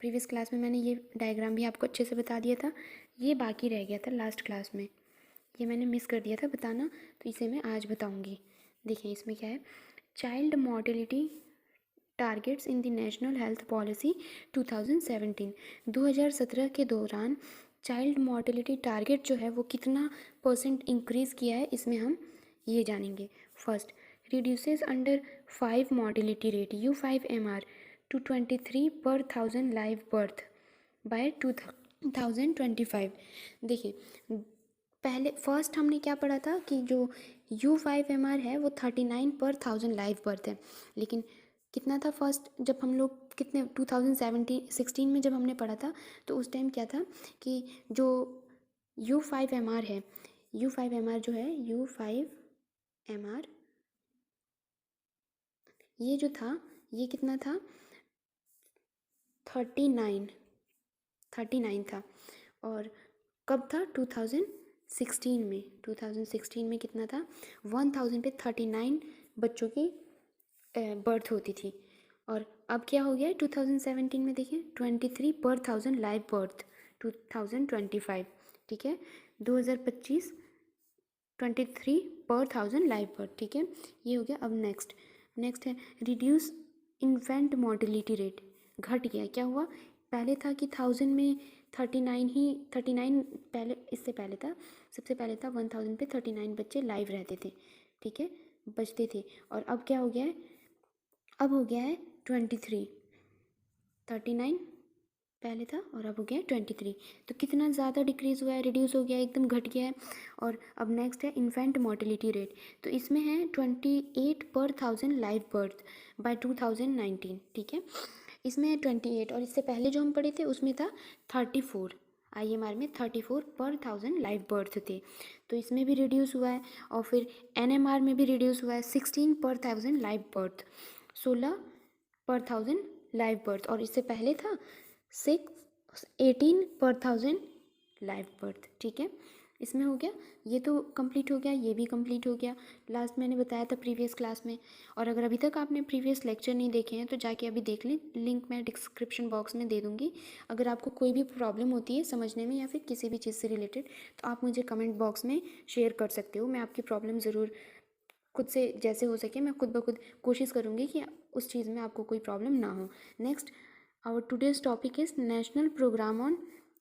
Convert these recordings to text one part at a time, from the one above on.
Previous class में मैंने ये डायग्राम भी आपको अच्छे से बता दिया था, ये बाकी रह गया था लास्ट क्लास में, ये मैंने मिस कर दिया था बताना, तो इसे मैं आज बताऊंगी। देखिए इसमें क्या है, child mortality targets in the national health policy 2017। 2017 के दौरान चाइल्ड मॉर्टेलिटी टारगेट जो है वो कितना परसेंट इंक्रीज़ किया है, इसमें हम ये जानेंगे। First, reduces under 5 mortality rate U5MR to 23 per 1000 live birth bye 2025। देखिए पहले फर्स्ट हमने क्या पढ़ा था कि जो U5MR है वो 39 पर 1000 लाइव बर्थ है, लेकिन कितना था फर्स्ट जब हम लोग कितने 2016 में जब हमने पढ़ा था, तो उस टाइम क्या था कि जो U5MR है, U5MR जो है U5MR ये जो था ये कितना था 39 था। और कब था 2016 में, 2016 में कितना था 1000 पे 39 बच्चों की बर्थ होती थी। और अब क्या हो गया है 2017 में, देखिए 23 पर 1000 लाइव बर्थ 2025, ठीक है 2025 23 पर 1000 लाइव बर्थ, ठीक है ये हो गया। अब नेक्स्ट है रिड्यूस इन्फेंट मोर्टेलिटी रेट, घट गया, क्या हुआ, पहले था कि 1000 में 39 पहले, इससे पहले था, सबसे पहले था 1000 पे 39 बच्चे लाइव रहते थे, ठीक है बचते थे। और अब क्या हो गया है, अब हो गया है 39 पहले था और अब हो गया है 23, तो कितना ज़्यादा डिक्रीज़ हुआ है, रिड्यूस हो गया है, एकदम घट गया है। और अब नेक्स्ट है इन्फेंट मोर्टेलिटी रेट, तो इसमें है 28 पर 1000 लाइव बर्थ बाय 2019, ठीक है इसमें है 28, और इससे पहले जो हम पढ़े थे उसमें था 34, IMR में 34 पर 1000 लाइव बर्थ थे, तो इसमें भी रिड्यूस हुआ है। और फिर NMR में भी रिड्यूस हुआ है 16 पर 1000 लाइव बर्थ, 16 पर 1000 लाइव बर्थ, और इससे पहले था 18 पर 1000 लाइव बर्थ, ठीक है इसमें हो गया, ये तो कंप्लीट हो गया, ये भी कंप्लीट हो गया, लास्ट मैंने बताया था प्रीवियस क्लास में। और अगर अभी तक आपने प्रीवियस लेक्चर नहीं देखे हैं तो जाके अभी देख लें, लिंक मैं डिस्क्रिप्शन बॉक्स में दे दूँगी। अगर आपको कोई भी प्रॉब्लम होती है समझने में या फिर किसी भी चीज़ से रिलेटेड, तो आप मुझे कमेंट बॉक्स में शेयर कर सकते हो, मैं आपकी प्रॉब्लम ज़रूर खुद से जैसे हो सके मैं खुद ब खुद कोशिश करूँगी कि उस चीज़ में आपको कोई प्रॉब्लम ना हो। Next, our today's topic is national programme on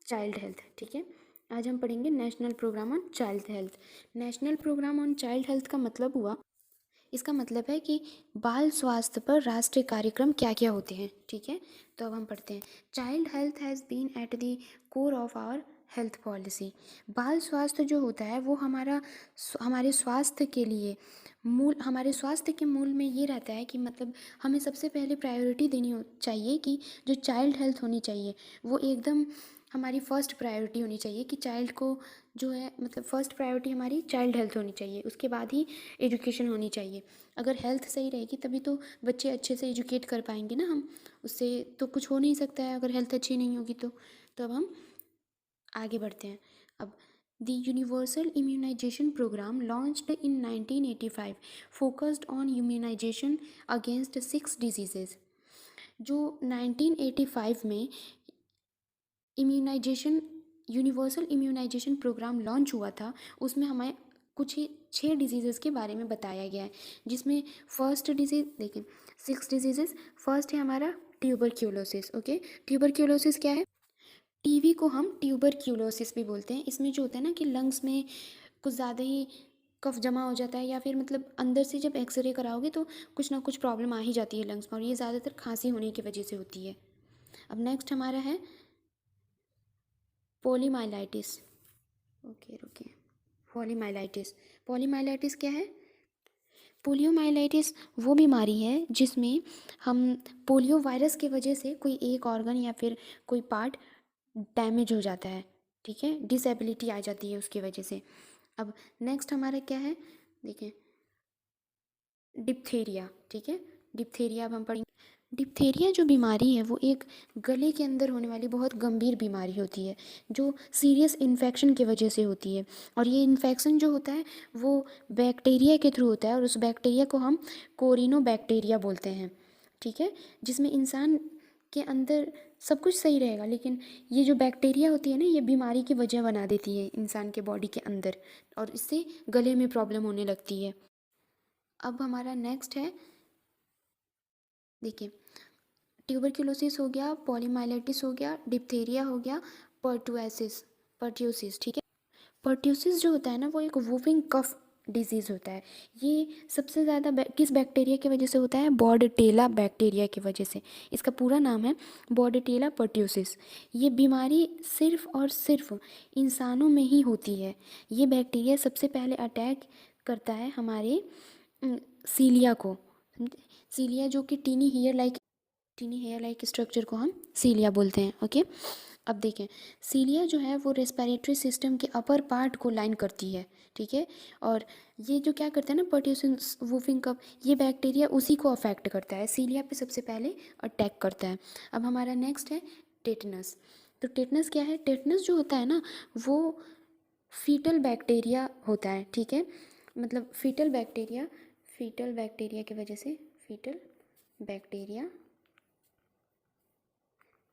child health, ठीक है आज हम पढ़ेंगे national programme on child health. National programme on child health का मतलब हुआ, इसका मतलब है कि बाल स्वास्थ्य पर राष्ट्रीय कार्यक्रम क्या क्या होते हैं, ठीक है तो अब हम पढ़ते हैं। Child health has been at the core of our health policy. बाल स्वास्थ्य जो होता है वो हमारे स्वास्थ्य के लिए मूल, हमारे स्वास्थ्य के मूल में ये रहता है कि मतलब हमें सबसे पहले प्रायोरिटी देनी चाहिए कि जो चाइल्ड हेल्थ होनी चाहिए वो एकदम हमारी फर्स्ट प्रायोरिटी होनी चाहिए, कि चाइल्ड को जो है मतलब फर्स्ट प्रायोरिटी हमारी चाइल्ड हेल्थ होनी चाहिए, उसके बाद ही एजुकेशन होनी चाहिए। अगर हेल्थ सही रहेगी तभी तो बच्चे अच्छे से एजुकेट कर पाएंगे ना, हम उससे तो कुछ हो नहीं सकता है अगर हेल्थ अच्छी नहीं होगी तो अब हम आगे बढ़ते हैं। अब the universal immunization programme launched in 1985 focused on immunization against 6 diseases. जो 1985 में immunization universal immunization programme launch हुआ था, उसमें हमें कुछ ही 6 डिजीज़ेज़ के बारे में बताया गया है, जिसमें फर्स्ट डिजीज़ देखिए 6 डिजीज़ेज़। फर्स्ट है हमारा ट्यूबरक्यूलोसिस, ओके ट्यूबरक्यूलोसिस क्या है, टीवी को हम ट्यूबरक्यूलोसिस भी बोलते हैं। इसमें जो होता है ना कि लंग्स में कुछ ज़्यादा ही कफ जमा हो जाता है, या फिर मतलब अंदर से जब एक्सरे कराओगे तो कुछ ना कुछ प्रॉब्लम आ ही जाती है लंग्स में, और ये ज़्यादातर खांसी होने की वजह से होती है। अब नेक्स्ट हमारा है पोलीमाइलाइटिस, ओके रुकिए, पोलीमाइलाइटिस, पोलीमाइलाइटिस क्या है, पोलियोमाइलाइटिस वो बीमारी है जिसमें हम पोलियो वायरस की वजह से कोई एक ऑर्गन या फिर कोई पार्ट डैमेज हो जाता है, ठीक है डिसेबिलिटी आ जाती है उसकी वजह से। अब नेक्स्ट हमारा क्या है, देखिए डिप्थीरिया, ठीक है डिप्थीरिया अब हम पढ़ेंगे। डिप्थीरिया जो बीमारी है वो एक गले के अंदर होने वाली बहुत गंभीर बीमारी होती है, जो सीरियस इन्फेक्शन की वजह से होती है। और ये इन्फेक्शन जो होता है वो बैक्टीरिया के थ्रू होता है, और उस बैक्टीरिया को हम कोरिनो बैक्टीरिया बोलते हैं, ठीक है जिसमें इंसान के अंदर सब कुछ सही रहेगा, लेकिन ये जो बैक्टीरिया होती है ना, ये बीमारी की वजह बना देती है इंसान के बॉडी के अंदर, और इससे गले में प्रॉब्लम होने लगती है। अब हमारा नेक्स्ट है, देखिए, ट्यूबरक्लोसिस हो गया, पॉलीमाइलाइटिस हो गया, डिप्थीरिया हो गया, पर्ट्यूसिस, ठीक है। पर्ट्यूसिस जो होता है ना, वो एक वूफिंग कफ डिजीज़ होता है। ये सबसे ज़्यादा किस बैक्टीरिया की वजह से होता है? बॉर्डटेला बैक्टीरिया की वजह से। इसका पूरा नाम है बॉर्डटेला पर्ट्यूसिस। ये बीमारी सिर्फ और सिर्फ इंसानों में ही होती है। ये बैक्टीरिया सबसे पहले अटैक करता है हमारे सीलिया को। सीलिया जो कि टीनी हेयर लाइक स्ट्रक्चर को हम सीलिया बोलते हैं, ओके। अब देखें, सीलिया जो है वो रेस्पिरेटरी सिस्टम के अपर पार्ट को लाइन करती है, ठीक है। और ये जो क्या करता है ना, पर्ट्यूसिस वूफिंग कफ, ये बैक्टीरिया उसी को अफेक्ट करता है, सीलिया पे सबसे पहले अटैक करता है। अब हमारा नेक्स्ट है टेटनस। तो टेटनस क्या है? टेटनस जो होता है ना, वो फीटल बैक्टीरिया होता है, ठीक है। मतलब फीटल बैक्टीरिया की वजह से, फीटल बैक्टीरिया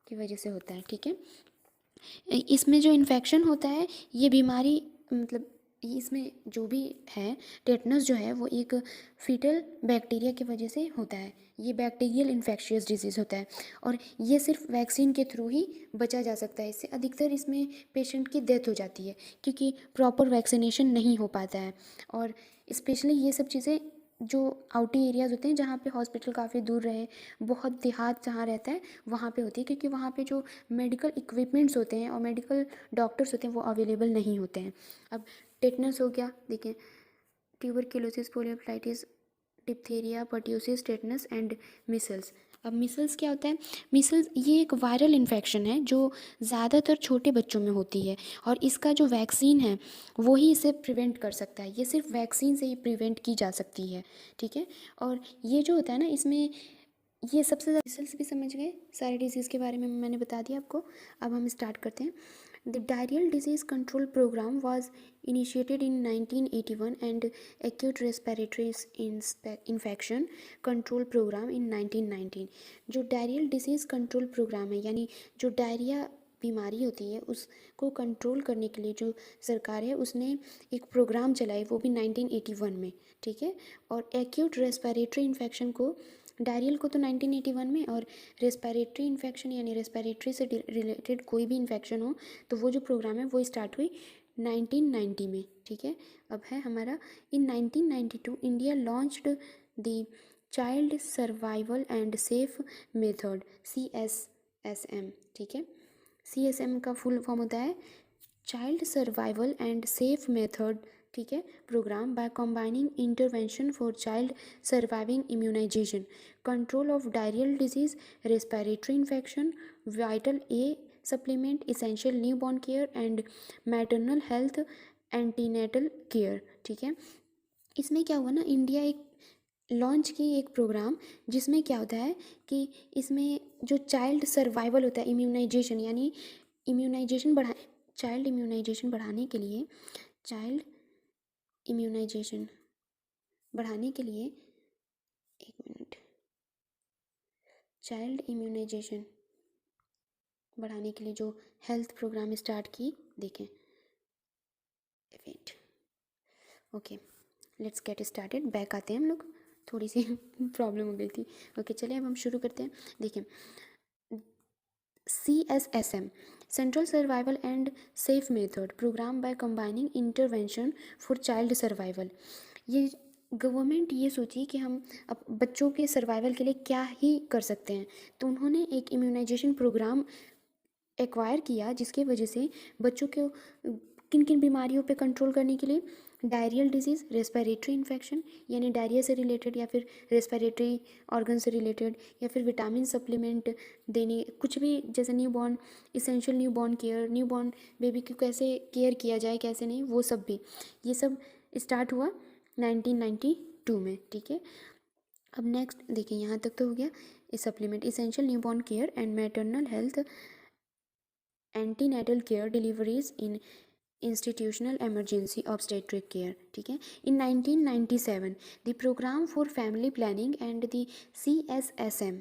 की वजह से होता है, ठीक है। इसमें जो इन्फेक्शन होता है, ये बीमारी, मतलब इसमें जो भी है, टेटनस जो है वो एक फीटल बैक्टीरिया की वजह से होता है। ये बैक्टीरियल इन्फेक्शियस डिजीज़ होता है, और ये सिर्फ वैक्सीन के थ्रू ही बचा जा सकता है। इससे अधिकतर इसमें पेशेंट की डेथ हो जाती है, क्योंकि प्रॉपर वैक्सीनेशन नहीं हो पाता है। और स्पेशली ये सब चीज़ें जो आउटी एरियाज़ होते हैं, जहाँ पे हॉस्पिटल काफ़ी दूर रहे, बहुत देहात जहाँ रहता है, वहाँ पे होती है, क्योंकि वहाँ पे जो मेडिकल इक्विपमेंट्स होते हैं और मेडिकल डॉक्टर्स होते हैं वो अवेलेबल नहीं होते हैं। अब टेटनस हो गया, देखें, tuberculosis, poliomyelitis, diphtheria, pertussis, tetanus and micelles. अब मिसल्स क्या होता है? मिसल्स ये एक वायरल इन्फेक्शन है जो ज़्यादातर छोटे बच्चों में होती है, और इसका जो वैक्सीन है वो ही इसे प्रिवेंट कर सकता है। ये सिर्फ वैक्सीन से ही प्रिवेंट की जा सकती है, ठीक है। और ये जो होता है ना, इसमें ये सबसे ज़्यादा, मिसल्स भी समझ गए, सारे डिजीज़ के बारे में मैंने बता दिया आपको। अब हम स्टार्ट करते हैं। The diarrhoeal disease control programme was initiated in 1981 and acute respiratory infection control program in 1919। जो डायरियल डिजीज़ कंट्रोल प्रोग्राम है, यानी जो डायरिया बीमारी होती है उसको कंट्रोल करने के लिए जो सरकार है उसने एक प्रोग्राम चलाई, वो भी 1981 में, ठीक है। और एक्यूट रेस्पिरेटरी इन्फेक्शन को, डायरियल को तो 1981 में, और रेस्पिरेटरी इन्फेक्शन यानी रेस्पिरेटरी से रिलेटेड कोई भी इन्फेक्शन हो तो वो जो प्रोग्राम है वो स्टार्ट हुई 1990 में, ठीक है। अब है हमारा, in 1992 India launched the child survival and safe method, CSSM, ठीक है। CSM का फुल फॉर्म होता है child survival and safe method, ठीक है, programme by combining intervention for child surviving immunization, control of diarrhoeal disease, respiratory infection, vital A supplement, essential newborn care and maternal health, antenatal care, ठीक है। इसमें क्या हुआ ना, इंडिया एक launch की एक प्रोग्राम, जिसमें क्या होता है कि इसमें जो चाइल्ड सर्वाइवल होता है, इम्यूनाइजेशन यानी इम्यूनाइजेशन बढ़ा चाइल्ड इम्यूनाइजेशन बढ़ाने के लिए, चाइल्ड इम्यूनाइजेशन बढ़ाने के लिए, एक मिनट, चाइल्ड इम्यूनाइजेशन बढ़ाने के लिए जो हेल्थ प्रोग्राम स्टार्ट की, देखें, wait, okay, let's get started. Back आते हैं हम लोग, थोड़ी सी प्रॉब्लम हो गई थी, ओके। चलिए अब हम शुरू करते हैं। देखिए, CSSM, central survival and safe method programme by combining intervention for child survival. ये गवर्नमेंट ये सोची कि हम अब बच्चों के सर्वाइवल के लिए क्या ही कर सकते हैं, तो उन्होंने एक इम्यूनाइजेशन प्रोग्राम एक्वायर किया, जिसकी वजह से बच्चों को किन किन बीमारियों पे कंट्रोल करने के लिए, डायरियल डिजीज़, रेस्पिरेटरी इन्फेक्शन यानी डायरिया से रिलेटेड, या फिर रेस्पिरेटरी ऑर्गन से रिलेटेड, या फिर विटामिन सप्लीमेंट देने, कुछ भी, जैसे newborn, essential newborn care, newborn baby को कैसे केयर किया जाए, कैसे नहीं, वो सब भी, ये सब स्टार्ट हुआ 1992 में, ठीक है। अब नेक्स्ट देखिए, यहाँ तक तो हो गया, supplement, essential newborn care and maternal health, antenatal care, deliveries in institutional emergency obstetric care, ठीक है। In 1997 the programme for family planning and the CSSM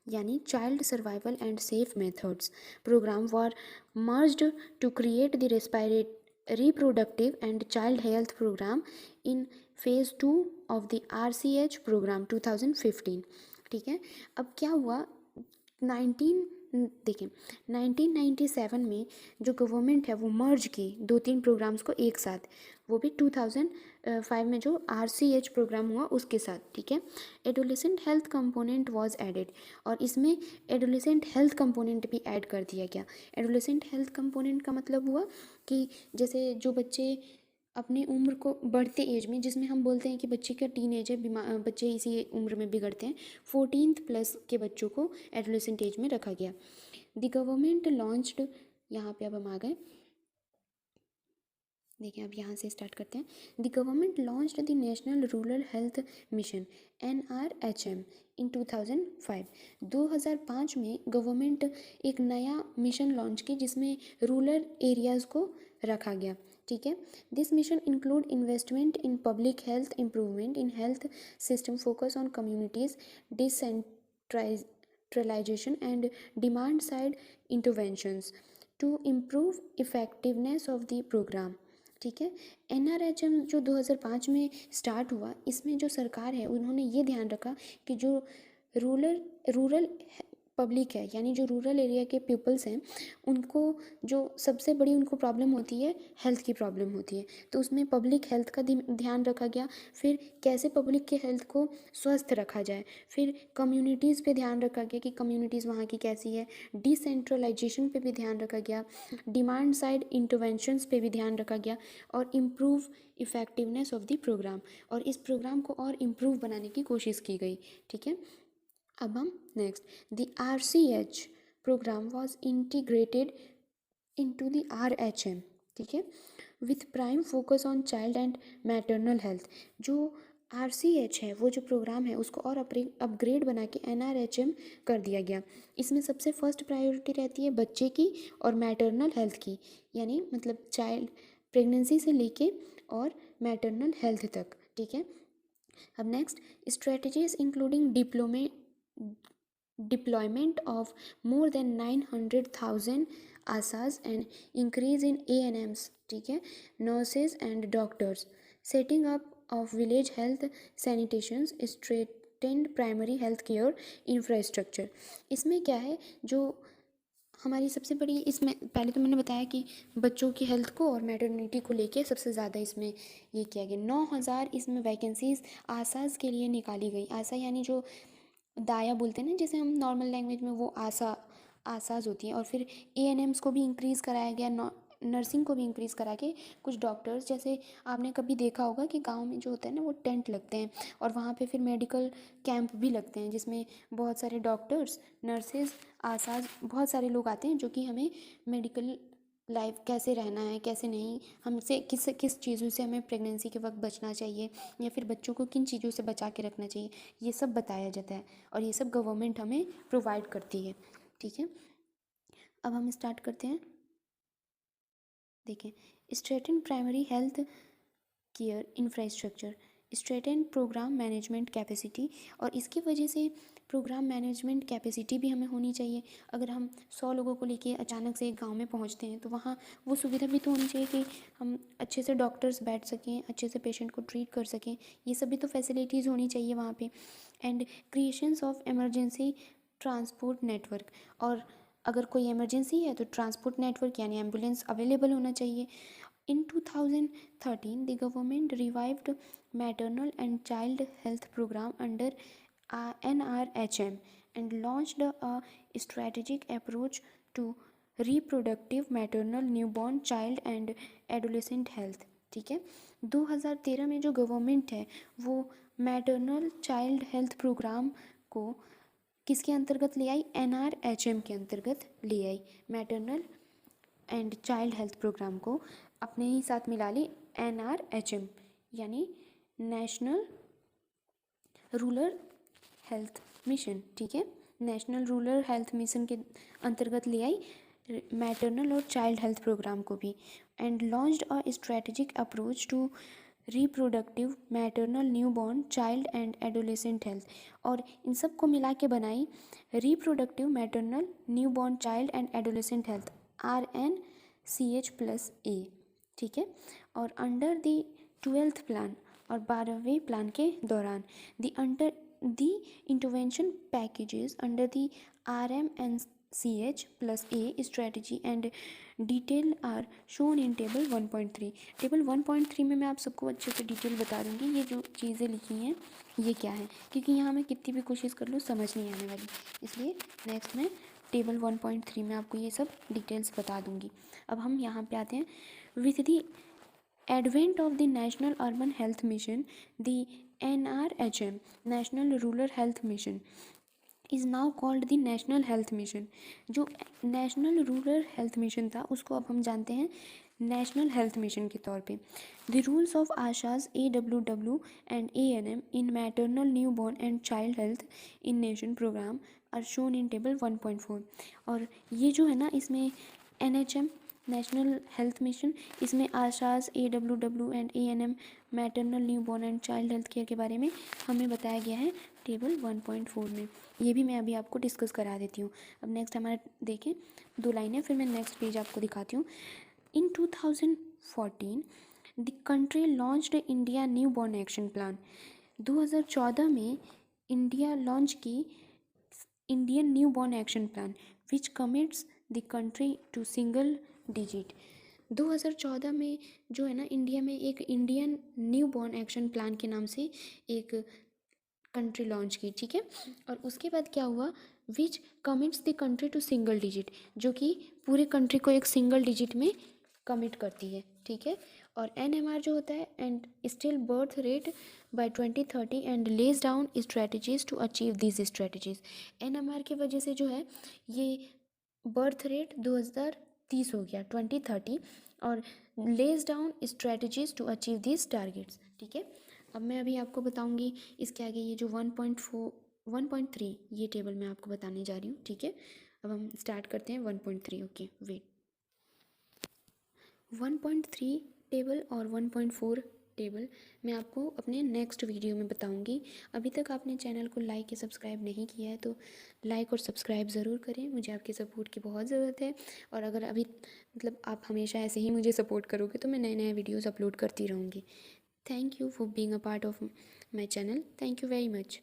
यानी child survival and safe methods programme were merged to create the reproductive and child health program in phase 2 of the RCH program 2015। ठीक है, अब क्या हुआ 19 देखिए 1997 में जो government है वो मर्ज की 2-3 प्रोग्राम्स को एक साथ, वो भी 2005 में जो RCH प्रोग्राम हुआ उसके साथ। ठीक है, adolescent health component was added, और इसमें एडोलेसेंट हेल्थ कंपोनेंट भी ऐड कर दिया गया। एडोलेसेंट हेल्थ कंपोनेंट का मतलब हुआ कि जैसे जो बच्चे अपनी उम्र को बढ़ते एज में, जिसमें हम बोलते हैं कि बच्चे का टीन एज है, बच्चे इसी उम्र में बिगड़ते हैं, 14th प्लस के बच्चों को एडोलेसेंट एज में रखा गया। द गवर्नमेंट लॉन्च्ड, यहाँ पे अब हम आ गए, देखिए अब यहाँ से स्टार्ट करते हैं। The government launched the national rural health mission NRHM इन 2005। 2005 में गवर्नमेंट एक नया मिशन लॉन्च की जिसमें रूरल एरियाज़ को रखा गया। ठीक है, this mission include investment in public health, improvement in health system, focus on communities decentralization and demand side interventions to improve effectiveness of the programme. ठीक है, NRHM जो 2005 में स्टार्ट हुआ, इसमें जो सरकार है उन्होंने ये ध्यान रखा कि जो रूरल रूरल पब्लिक है, यानी जो रूरल एरिया के पीपल्स हैं, उनको जो सबसे बड़ी उनको प्रॉब्लम होती है, हेल्थ की प्रॉब्लम होती है, तो उसमें पब्लिक हेल्थ का ध्यान रखा गया। फिर कैसे पब्लिक के हेल्थ को स्वस्थ रखा जाए, फिर कम्युनिटीज़ पे ध्यान रखा गया कि कम्युनिटीज़ वहाँ की कैसी है, डिसेंट्रलाइजेशन पे भी ध्यान रखा गया, डिमांड साइड इंटरवेंशंस पे भी ध्यान रखा गया, और improve effectiveness of the programme, और इस प्रोग्राम को और इम्प्रूव बनाने की कोशिश की गई। ठीक है, अब हम next, the RCH programme was integrated into the RHM। ठीक है, with prime focus on child and maternal health. जो RCH है, वो जो प्रोग्राम है उसको और अपग्रेड बना के NRHM कर दिया गया। इसमें सबसे फर्स्ट प्रायोरिटी रहती है बच्चे की और मैटरनल हेल्थ की, यानी मतलब चाइल्ड प्रेगनेंसी से लेके और मैटरनल हेल्थ तक। ठीक है, अब next, strategies including deployment of more than 900,000 ASAs and increase in ANMs, ठीक है, nurses and doctors, setting up of village health sanitations, strengthened primary health care infrastructure। इसमें क्या है, जो हमारी सबसे बड़ी, इसमें पहले तो मैंने बताया कि बच्चों की हेल्थ को और मैटरनिटी को लेके सबसे ज़्यादा इसमें ये किया गया। 9,000 इसमें वैकेंसीज़ आसाज के लिए निकाली गई। आशा यानी जो दाया बोलते हैं ना, जैसे हम नॉर्मल लैंग्वेज में, वो आसाज होती हैं। और फिर ANMs को भी इंक्रीज़ कराया गया, नर्सिंग को भी इंक्रीज़ करा के कुछ डॉक्टर्स, जैसे आपने कभी देखा होगा कि गांव में जो होता है ना, वो टेंट लगते हैं और वहाँ पे फिर मेडिकल कैंप भी लगते हैं, जिसमें बहुत सारे डॉक्टर्स, नर्सेज, आसाज, बहुत सारे लोग आते हैं जो कि हमें मेडिकल लाइफ कैसे रहना है, कैसे नहीं, हमसे किस किस चीज़ों से हमें प्रेगनेंसी के वक्त बचना चाहिए, या फिर बच्चों को किन चीज़ों से बचा के रखना चाहिए, ये सब बताया जाता है, और ये सब गवर्नमेंट हमें प्रोवाइड करती है। ठीक है, अब हम स्टार्ट करते हैं। देखें, strengthen primary health care infrastructure, strengthen programme management capacity, और इसकी वजह से प्रोग्राम मैनेजमेंट कैपेसिटी भी हमें होनी चाहिए। अगर हम 100 लोगों को लेके अचानक से एक गांव में पहुंचते हैं, तो वहाँ वो सुविधा भी तो होनी चाहिए कि हम अच्छे से डॉक्टर्स बैठ सकें, अच्छे से पेशेंट को ट्रीट कर सकें, ये सब भी तो फैसिलिटीज़ होनी चाहिए वहाँ पे। And creations of emergency transport network, और अगर कोई इमरजेंसी है तो ट्रांसपोर्ट नेटवर्क यानी एम्बुलेंस अवेलेबल होना चाहिए। In 2013, the government revived maternal and child health program under NRHM and launched a strategic approach to reproductive, maternal, newborn, child and adolescent health। ठीक है, 2013 में जो गवर्नमेंट है वो मैटरनल चाइल्ड हेल्थ प्रोग्राम को किसके अंतर्गत ले आई, NRHM के अंतर्गत ले आई। Maternal and child health programme को अपने ही साथ मिला ली NRHM, यानी नेशनल रूरल हेल्थ मिशन। ठीक है, नेशनल रूरल हेल्थ मिशन के अंतर्गत ले आई मैटरनल और चाइल्ड हेल्थ प्रोग्राम को भी। And launched a strategic approach to reproductive, maternal, newborn, child and adolescent health, और इन सब को मिला के बनाई reproductive, maternal, newborn, child and adolescent health, RNCH+A, ठीक है। और अंडर दी 12th प्लान और 12वें प्लान के दौरान the under the intervention packages under the RMNCH+A strategy and detail are shown in table 1.3। Table 1.3 में मैं आप सबको अच्छे से डिटेल बता दूंगी ये जो चीज़ें लिखी हैं ये क्या है, क्योंकि यहाँ मैं कितनी भी कोशिश कर लूँ समझ नहीं आने वाली, इसलिए नेक्स्ट में टेबल 1.3 में आपको ये सब डिटेल्स बता दूंगी। अब हम यहाँ पे आते हैं। With the advent of the National Urban Health Mission, the NRHM, National Rural Health Mission, is now called the National Health Mission। जो नेशनल रूरल हेल्थ मिशन था उसको अब हम जानते हैं नेशनल हेल्थ मिशन के तौर पे। The roles of ASHAs AWW and ANM in maternal, newborn and child health in nation programme are shown in table 1.4। और ये जो है ना इसमें NHM नेशनल हेल्थ मिशन, इसमें Asha's AWW and ANM maternal, newborn and child health care के बारे में हमें बताया गया है टेबल 1.4 में। ये भी मैं अभी आपको डिस्कस करा देती हूँ। अब नेक्स्ट हमारा देखें 2 लाइनें, फिर मैं नेक्स्ट पेज आपको दिखाती हूँ। In 2014 the country launched India newborn action plan. 2014 में इंडिया लॉन्च की Indian newborn action plan which commits the country to single digit. 2014 में जो है ना इंडिया में एक Indian newborn action plan के नाम से एक कंट्री लॉन्च की, ठीक है। और उसके बाद क्या हुआ, which commits the country to single digit, जो कि पूरे कंट्री को एक सिंगल डिजिट में कमिट करती है, ठीक है। और NMR जो होता है and stillbirth rate by 2030 and lays down strategies to achieve this strategies. NMR की वजह से जो है ये बर्थ रेट 2030 हो गया 2030, और lays down strategies to achieve this targets, ठीक है। अब मैं अभी आपको बताऊंगी इसके आगे ये जो 1.3 ये टेबल मैं आपको बताने जा रही हूँ, ठीक है। अब हम स्टार्ट करते हैं 1.3। ओके वेट, 1.3 टेबल और 1.4 टेबल मैं आपको अपने नेक्स्ट वीडियो में बताऊंगी। अभी तक आपने चैनल को लाइक या सब्सक्राइब नहीं किया है तो लाइक और सब्सक्राइब ज़रूर करें, मुझे आपके सपोर्ट की बहुत ज़रूरत है। और अगर अभी मतलब आप हमेशा ऐसे ही मुझे सपोर्ट करोगे तो मैं नए नए वीडियोज़ अपलोड करती रहूँगी। Thank you for being a part of my channel. Thank you very much.